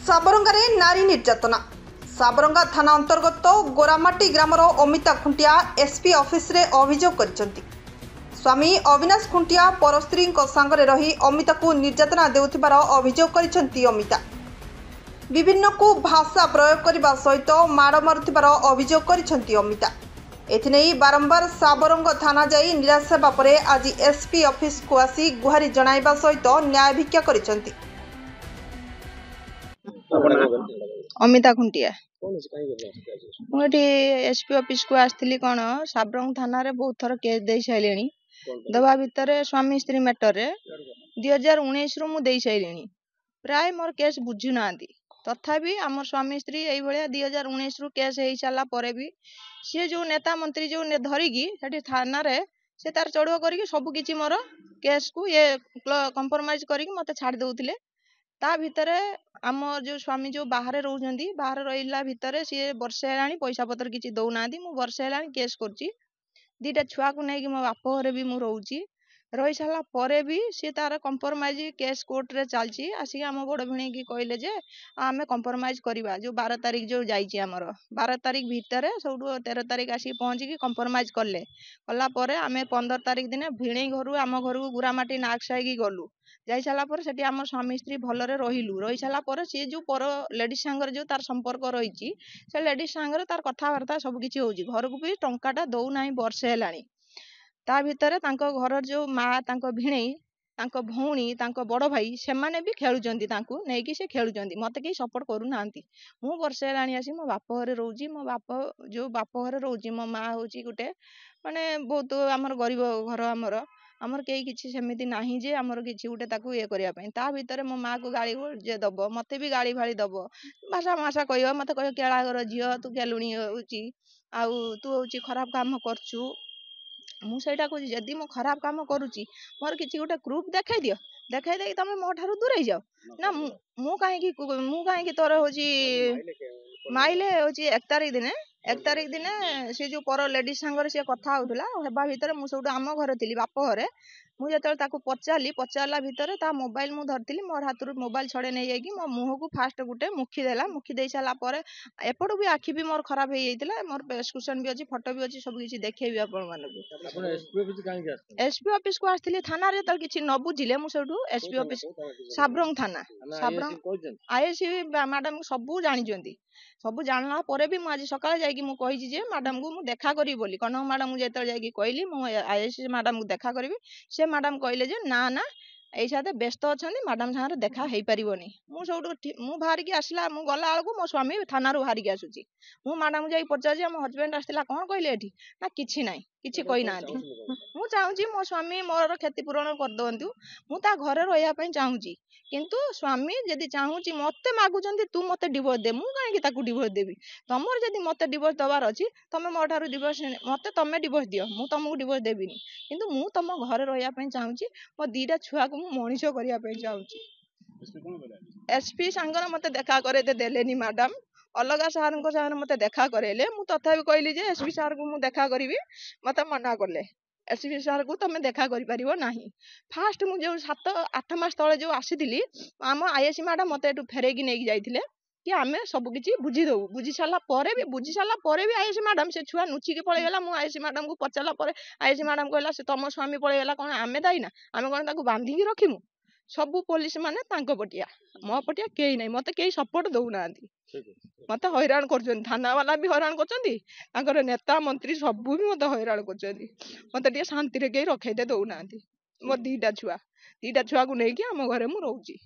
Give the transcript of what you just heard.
साबरंगारे नारी निर्यातना। साबरंगा थाना अंतर्गत गोरामाटी ग्रामर अमिता खुंटिया एसपी ऑफिस रे अभियोग करछंती। स्वामी अविनाश खुंटिया परस्त्री सांगरे रही अमिता को निर्यातना देउथिबार अभियोग करछंती। अमिता विभिन्न को भाषा प्रयोग करने सहित माड़ मारुथिबार अभियोग करछंती। अमिता एथिनेई बारंबार साबरंग थाना जाई निराश हेबा परे आज एसपी ऑफिस को आसी गुहारी जणाइबा सहित न्याय भिक्षा करछंती। अमिता खुंटिया मुझे एसपी ऑफिस को आसती कौन साबरंग थाना रे बहुत थर केस दे सारे दवा भितर स्वामी स्त्री मैटर रे 2019 रु मुझे सारे प्राय मोर केस बुझुना तथापि आम स्वामी स्त्री यही 2019 रु केस हो सारा पर भी सी जो नेता मंत्री जो धरिकी थाना रे से तार चढ़ुआ कर सब किसी मोर केस को ये कंप्रोमाइज करके मत छाड़ दौले। ता भितर आम जो स्वामी जो बाहर रोचंती बाहर रहा भितर सी वर्षे है पैसा पतर किसी दौना मु वर्षे है केस कर दीटा छुआ को लेकिन मो बाप घर भी मुझे रही रही सारा पर भी सी तार कंप्रोमाइज केस कोर्ट रे चलती आसिक आम बड़ भिणी की कहले जे आम कंप्रोमाइज करवा जो 12 तारीख जो जाइए आमर 12 तारीख भितर सब 13 तारीख आसिक पहुँचिकी कंप्रोमाइज कले कलापर आम 15 तारीख दिन भिणी घर आम घर को गुरामाटी नागसाई गलु जाई सारा पर सेठी आम स्वामी स्त्री भलरे रहिलु रही सारा पर सी जो पर लेडीज सांगर जो तार संपर्क रही से लेडीज सांगर तार कथबार्ता सब किसी होची घर को भी टंकाटा दौना वर्षे है ता भितर तांको घर जो माँ तांको भिणेई तांको भौणी तांको बड़ भाई से माने भी खेलुचंती तांको नेकी से खेलुचंती मते केही सपोर्ट करू नांती। मु वर्षे लाणी आसी मो बाप घरे रहूची मो बाप जो बाप घरे रहूची मो माँ होची गुटे माने बहुत आमर गरीब घर आमर कई किसी सेमिति नाही जे आमर किसी गुटे ताकू ये करिया पई ता भितर मो माँ को गाली जे दब मते भी गाली भाली दब भाषा माषा कहयो मते कहयो केळा घर झियो तू केलुणी होची आउ तू होची खराब काम करछु मुझा कह जदि मु खराब काम करुच्ची मोर किसी गोटे प्रूफ देखाई दियो देखाई दे तुम मो ठारू दूरे जाओ ना मु कहीं तोर हूँ माइले हूँ 1 तारीख दिन सी जो पर लेडीज सांगर सी कथा होता भितर मुझे आम घर थी बाप घरे मुझे पचारा भितर मोबाइल मुझे धरती मोर हाथ मोबाइल छड़े नहीं जाकि मो मुह को फास्ट गुटे मुखी देला मुखी दे सारापर एपटू भी आखि भी मोर खराब हो जाता मोर प्रेस्क्रिप्शन भी अच्छी फोटो भी अच्छी सब किसी देखी एसपी ऑफिस को आसती थाना रे किसी न बुझे मुझे एसपी ऑफिस साबरंग थाना साबरंग आईएससी मैडम सबू जानी सब जानला पर भी मुझे सकाଳେ जाकि मु कही जे मैडम को मु देखा करी बोली कनक मैडम को जेते जाकि कहली मु आईएससी मैडम को देखा करी से मैडम कहले जे ना ना ऐसा व्यस्त अच्छा मैडम सागर देखा हो पारनी मु बाहर की आसला मु गला बेलू मो स्वामी थाना बाहर की आसूची मु मैडम जा पचार मो हजबैंड आसला कौन कहले एठी ना किछि नाई किछि कही ना मु चाहूँगी मो स्वामी मोर क्षतिपूरण कर दिंतु मु ता घरे रहा चाहूँगी किंतु स्वामी जदि चाहूँगी मत मागुंट तू मत डिवोर्स दे मु कहीं डिवोर्स देवी तुमर जदि मत डिवोर्स दबार अच्छी तुम मो ठार डिवोर्स मत तुम डिवोर्स दियो मु तुमको डिवोर्स देवी किंतु मु तुम घरे रहा चाहूँगी मो 2टा छुआ को मु मनीष करने चाहूँगी। एसपी सांगर मत देखा करे देलेनी मैडम अलग सार मत देखा करेले मु तथापि कहली जे एसपी सार को मु देखा करी मत मना कले एसपी सार को तुम देखा कर फास्ट मुझे 7-8 मास तले जो आसी आम आईएससी मैडम मत फेरेकी नहीं जाइए कि आम सब किसी बुझीदू बुझी सारा भी आईएससी मैडम से छुआ नुचिकी पलैगला मु आईएससी मैडम को पचारा आईएससी मैडम कहला से तुम स्वामी पलैगला कौन आम दाई ना आम कौन बांधिकी रखीमु सबू पुलिस माने तांको पटिया मो पटिया कई नहीं मत कई सपोर्ट दौना मत हैरान कर थाना वाला भी हैरान कर नेता मंत्री सबू भी मत हैरान कर मत शांति रे कई रखे दौना मो 2टा छुआ को लेकिन आम घरे मु रोची।